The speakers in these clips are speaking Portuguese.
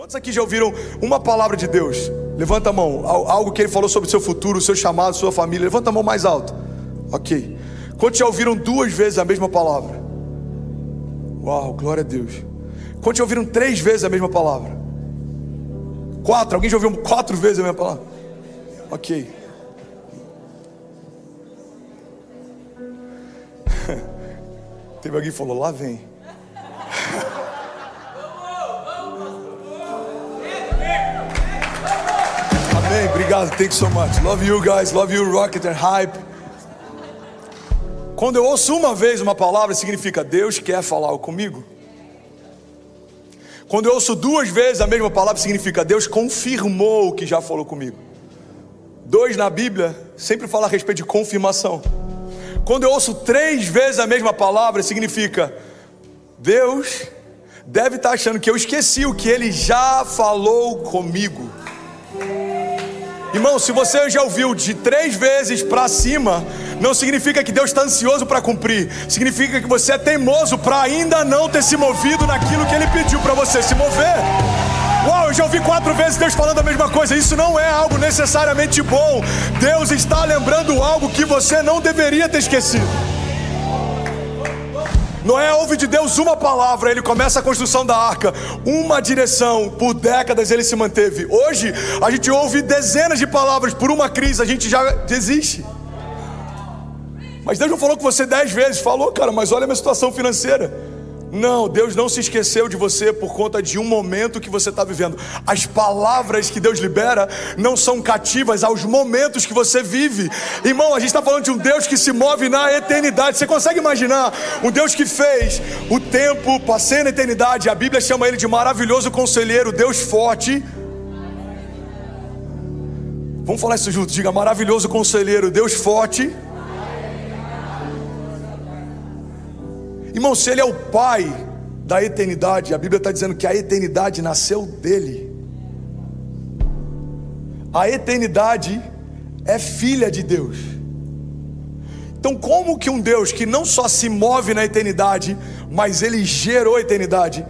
Quantos aqui já ouviram uma palavra de Deus? Levanta a mão. Algo que Ele falou sobre o seu futuro, o seu chamado, sua família. Levanta a mão mais alto. Ok. Quantos já ouviram 2 vezes a mesma palavra? Uau, glória a Deus. Quantos já ouviram 3 vezes a mesma palavra? 4. Alguém já ouviu 4 vezes a mesma palavra? Ok. Teve alguém que falou, lá vem. Amém, obrigado, thank you so much. Love you guys, love you, Rocket and Hype. Quando eu ouço uma vez uma palavra, significa Deus quer falar comigo. Quando eu ouço 2 vezes a mesma palavra, significa Deus confirmou o que já falou comigo. 2 na Bíblia sempre fala a respeito de confirmação. Quando eu ouço 3 vezes a mesma palavra, significa Deus deve estar achando que eu esqueci o que Ele já falou comigo. Irmão, se você já ouviu de 3 vezes para cima, não significa que Deus está ansioso para cumprir. Significa que você é teimoso para ainda não ter se movido naquilo que Ele pediu para você se mover. Uau, eu já ouvi 4 vezes Deus falando a mesma coisa. Isso não é algo necessariamente bom. Deus está lembrando algo que você não deveria ter esquecido. Noé ouve de Deus uma palavra, ele começa a construção da arca. Uma direção, por décadas ele se manteve. Hoje a gente ouve dezenas de palavras. Por uma crise a gente já desiste. Mas Deus não falou com você 10 vezes. Falou, cara, mas olha a minha situação financeira. Não, Deus não se esqueceu de você por conta de um momento que você está vivendo. As palavras que Deus libera não são cativas aos momentos que você vive. Irmão, a gente está falando de um Deus que se move na eternidade. Você consegue imaginar um Deus que fez o tempo, passei na eternidade. A Bíblia chama Ele de maravilhoso conselheiro, Deus forte. Vamos falar isso junto, diga maravilhoso conselheiro, Deus forte. Irmão, se Ele é o Pai da eternidade, a Bíblia está dizendo que a eternidade nasceu dEle. A eternidade é filha de Deus. Então como que um Deus que não só se move na eternidade, mas Ele gerou a eternidade,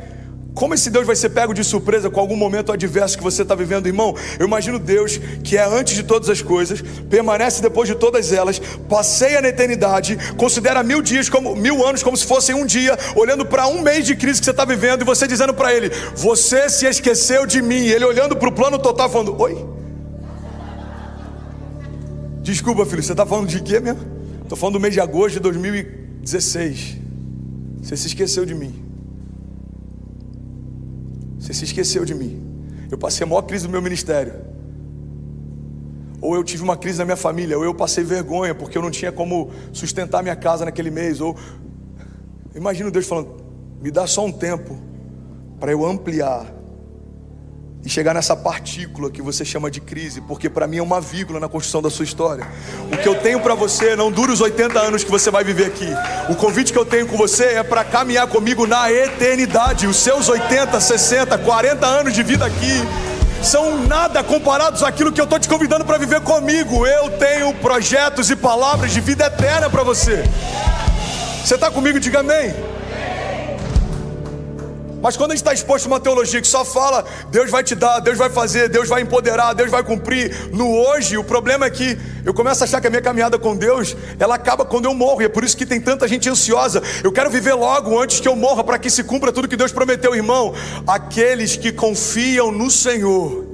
como esse Deus vai ser pego de surpresa com algum momento adverso que você está vivendo, irmão? Eu imagino Deus que é antes de todas as coisas, permanece depois de todas elas, passeia na eternidade, considera 1000 dias como 1000 anos como se fossem um dia, olhando para um mês de crise que você está vivendo e você dizendo para Ele, você se esqueceu de mim. Ele olhando para o plano total falando, oi? Desculpa, filho, você está falando de quê mesmo? Estou falando do mês de agosto de 2016. Você se esqueceu de mim. Você se esqueceu de mim. Eu passei a maior crise do meu ministério. Ou eu tive uma crise na minha família. Ou eu passei vergonha porque eu não tinha como sustentar minha casa naquele mês. Ou imagino Deus falando, me dá só um tempo para eu ampliar e chegar nessa partícula que você chama de crise, porque para mim é uma vírgula na construção da sua história. O que eu tenho para você não dura os 80 anos que você vai viver aqui. O convite que eu tenho com você é para caminhar comigo na eternidade. Os seus 80, 60, 40 anos de vida aqui são nada comparados àquilo que eu estou te convidando para viver comigo. Eu tenho projetos e palavras de vida eterna para você. Você está comigo? Diga amém. Mas quando a gente está exposto a uma teologia que só fala, Deus vai te dar, Deus vai fazer, Deus vai empoderar, Deus vai cumprir, no hoje, o problema é que eu começo a achar que a minha caminhada com Deus, ela acaba quando eu morro, e é por isso que tem tanta gente ansiosa. Eu quero viver logo antes que eu morra, para que se cumpra tudo que Deus prometeu, irmão. Aqueles que confiam no Senhor,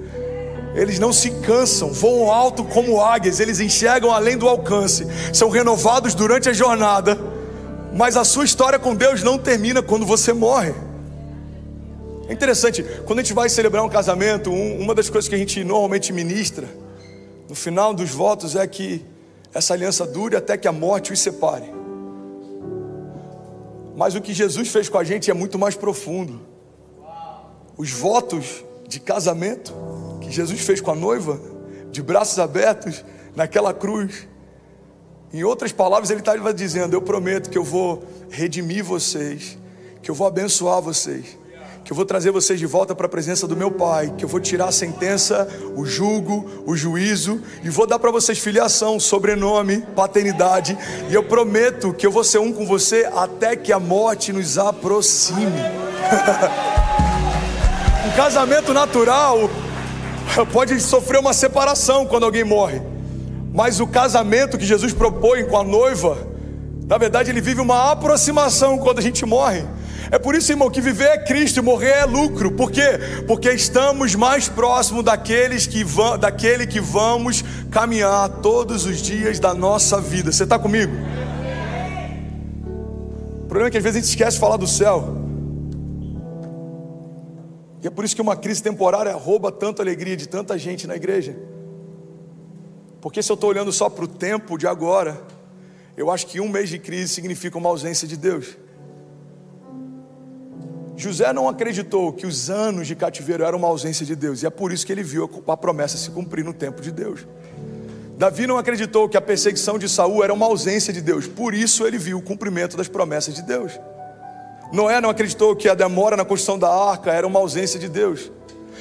eles não se cansam, voam alto como águias, eles enxergam além do alcance, são renovados durante a jornada, mas a sua história com Deus não termina quando você morre. É interessante, quando a gente vai celebrar um casamento, uma das coisas que a gente normalmente ministra no final dos votos é que essa aliança dure até que a morte os separe. Mas o que Jesus fez com a gente é muito mais profundo. Os votos de casamento que Jesus fez com a noiva, de braços abertos naquela cruz, em outras palavras ele estava dizendo, eu prometo que eu vou redimir vocês, que eu vou abençoar vocês, que eu vou trazer vocês de volta para a presença do meu Pai, que eu vou tirar a sentença, o julgo, o juízo, e vou dar para vocês filiação, sobrenome, paternidade, e eu prometo que eu vou ser um com você até que a morte nos aproxime. Um casamento natural pode sofrer uma separação quando alguém morre, mas o casamento que Jesus propõe com a noiva, na verdade ele vive uma aproximação quando a gente morre. É por isso, irmão, que viver é Cristo e morrer é lucro. Por quê? Porque estamos mais próximos daquele que vamos caminhar todos os dias da nossa vida. Você está comigo? O problema é que às vezes a gente esquece de falar do céu. E é por isso que uma crise temporária rouba tanta alegria de tanta gente na igreja. Porque se eu estou olhando só para o tempo de agora, eu acho que um mês de crise significa uma ausência de Deus. José não acreditou que os anos de cativeiro eram uma ausência de Deus, e é por isso que ele viu a promessa se cumprir no tempo de Deus. Davi não acreditou que a perseguição de Saul era uma ausência de Deus, por isso ele viu o cumprimento das promessas de Deus. Noé não acreditou que a demora na construção da arca era uma ausência de Deus.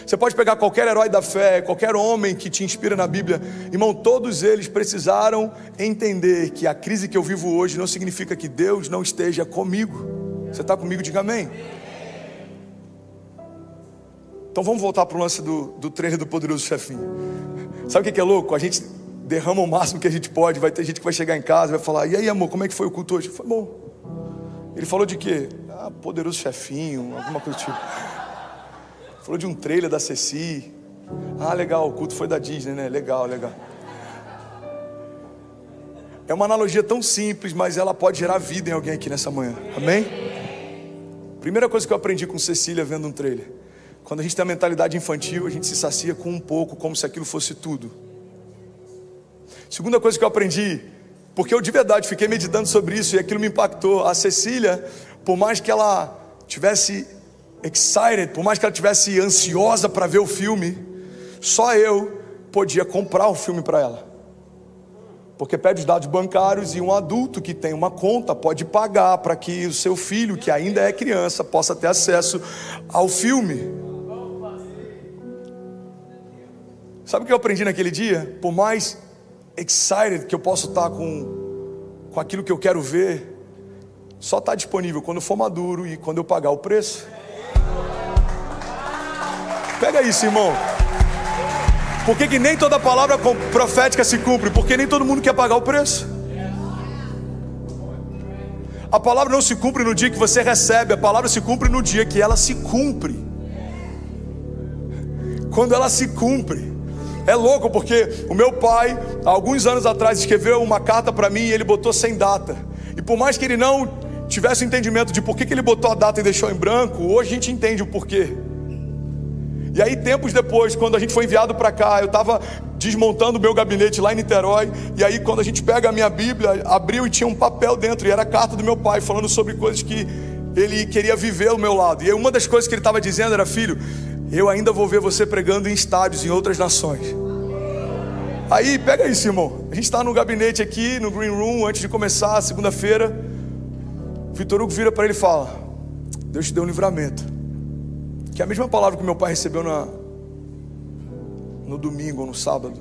Você pode pegar qualquer herói da fé, qualquer homem que te inspira na Bíblia, irmão, todos eles precisaram entender que a crise que eu vivo hoje não significa que Deus não esteja comigo. Você está comigo? Diga amém. Então vamos voltar para o lance do trailer do Poderoso Chefinho. Sabe o que é louco? A gente derrama o máximo que a gente pode. Vai ter gente que vai chegar em casa e vai falar: e aí, amor, como é que foi o culto hoje? Foi bom. Ele falou de quê? Poderoso Chefinho, alguma coisa do tipo. Falou de um trailer da Ceci. Legal, o culto foi da Disney, né? Legal. É uma analogia tão simples, mas ela pode gerar vida em alguém aqui nessa manhã. Amém? Primeira coisa que eu aprendi com Cecília vendo um trailer: quando a gente tem a mentalidade infantil, a gente se sacia com um pouco, como se aquilo fosse tudo. Segunda coisa que eu aprendi, porque eu de verdade fiquei meditando sobre isso e aquilo me impactou. A Cecília, por mais que ela tivesse excited, por mais que ela tivesse ansiosa para ver o filme, só eu podia comprar o filme para ela. Porque pede os dados bancários e um adulto que tem uma conta pode pagar para que o seu filho, que ainda é criança, possa ter acesso ao filme. Sabe o que eu aprendi naquele dia? Por mais excited que eu possa estar com aquilo que eu quero ver, só está disponível quando for maduro e quando eu pagar o preço. Pega isso, irmão. Por que nem toda palavra profética se cumpre? Porque nem todo mundo quer pagar o preço. A palavra não se cumpre no dia que você recebe, a palavra se cumpre no dia que ela se cumpre. Quando ela se cumpre. É louco porque o meu pai, há alguns anos atrás, escreveu uma carta para mim e ele botou sem data. E por mais que ele não tivesse o entendimento de por que ele botou a data e deixou em branco, hoje a gente entende o porquê. E aí tempos depois, quando a gente foi enviado para cá, eu estava desmontando o meu gabinete lá em Niterói. E aí quando a gente pega a minha Bíblia, abriu e tinha um papel dentro, e era a carta do meu pai, falando sobre coisas que ele queria viver ao meu lado. E aí uma das coisas que ele estava dizendo era: filho, eu ainda vou ver você pregando em estádios em outras nações. Aí pega isso, irmão. A gente está no gabinete aqui, no Green Room, antes de começar a segunda-feira. Vitor Hugo vira para ele e fala: Deus te deu um livramento. Que é a mesma palavra que meu pai recebeu no domingo ou no sábado.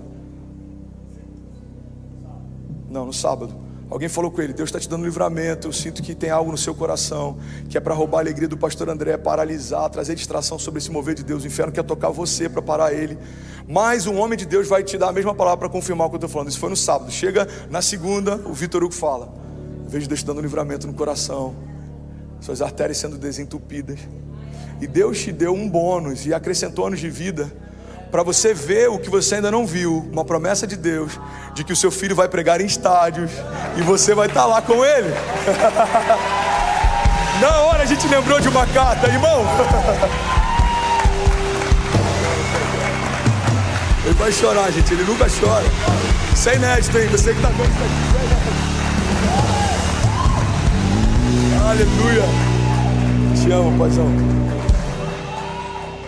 Não, no sábado. Alguém falou com ele: Deus está te dando um livramento. Eu sinto que tem algo no seu coração que é para roubar a alegria do pastor André, paralisar, trazer distração sobre esse mover de Deus. O inferno quer tocar você para parar ele. Mas um homem de Deus vai te dar a mesma palavra para confirmar o que eu estou falando. Isso foi no sábado. Chega na segunda, o Vitor Hugo fala: eu vejo Deus te dando um livramento no coração, suas artérias sendo desentupidas. E Deus te deu um bônus e acrescentou anos de vida para você ver o que você ainda não viu. Uma promessa de Deus de que o seu filho vai pregar em estádios e você vai estar lá com ele. Na hora a gente lembrou de uma carta, irmão. Ele vai chorar, gente. Ele nunca chora. Isso é inédito, hein? Você que está vendo isso aqui. Aleluia. Te amo, paizão.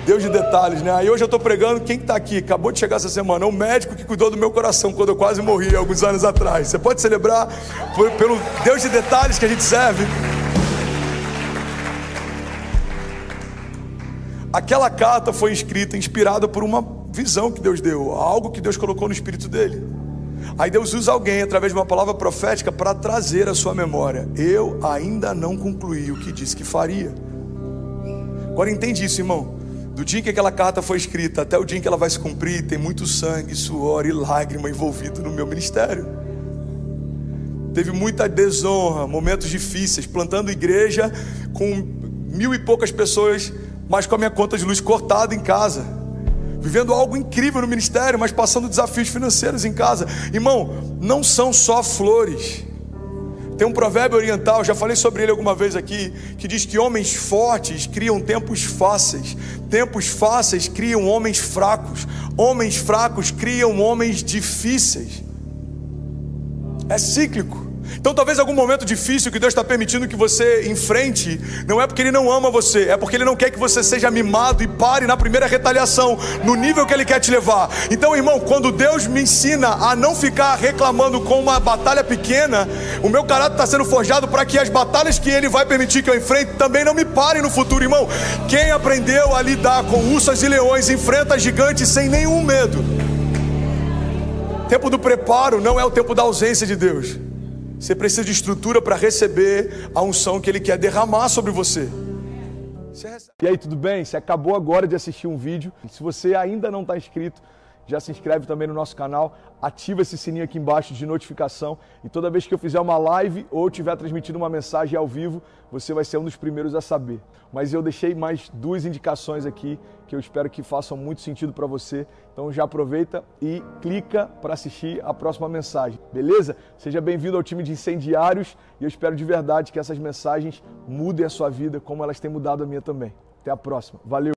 Deus de detalhes, né? Aí hoje eu estou pregando. Quem está aqui? Acabou de chegar essa semana. É o médico que cuidou do meu coração quando eu quase morri alguns anos atrás. Você pode celebrar pelo Deus de detalhes que a gente serve. Aquela carta foi escrita, inspirada por uma visão que Deus deu, algo que Deus colocou no espírito dele. Aí Deus usa alguém através de uma palavra profética para trazer a sua memória: eu ainda não concluí o que disse que faria. Agora entende isso, irmão. Do dia em que aquela carta foi escrita até o dia em que ela vai se cumprir, tem muito sangue, suor e lágrima envolvido no meu ministério. Teve muita desonra, momentos difíceis, plantando igreja com 1000 e poucas pessoas, mas com a minha conta de luz cortada em casa. Vivendo algo incrível no ministério, mas passando desafios financeiros em casa. Irmão, não são só flores. Tem um provérbio oriental, já falei sobre ele alguma vez aqui, que diz que homens fortes criam tempos fáceis criam homens fracos criam homens difíceis. É cíclico. Então talvez algum momento difícil que Deus está permitindo que você enfrente, não é porque Ele não ama você, é porque Ele não quer que você seja mimado e pare na primeira retaliação, no nível que Ele quer te levar. Então, irmão, quando Deus me ensina a não ficar reclamando com uma batalha pequena, o meu caráter está sendo forjado para que as batalhas que Ele vai permitir que eu enfrente também não me parem no futuro, irmão. Quem aprendeu a lidar com ursas e leões enfrenta gigantes sem nenhum medo. O tempo do preparo não é o tempo da ausência de Deus. Você precisa de estrutura para receber a unção que Ele quer derramar sobre você. E aí, tudo bem? Você acabou agora de assistir um vídeo. Se você ainda não está inscrito, já se inscreve também no nosso canal, ativa esse sininho aqui embaixo de notificação e toda vez que eu fizer uma live ou estiver transmitindo uma mensagem ao vivo, você vai ser um dos primeiros a saber. Mas eu deixei mais 2 indicações aqui que eu espero que façam muito sentido para você. Então já aproveita e clica para assistir a próxima mensagem, beleza? Seja bem-vindo ao time de incendiários e eu espero de verdade que essas mensagens mudem a sua vida como elas têm mudado a minha também. Até a próxima. Valeu!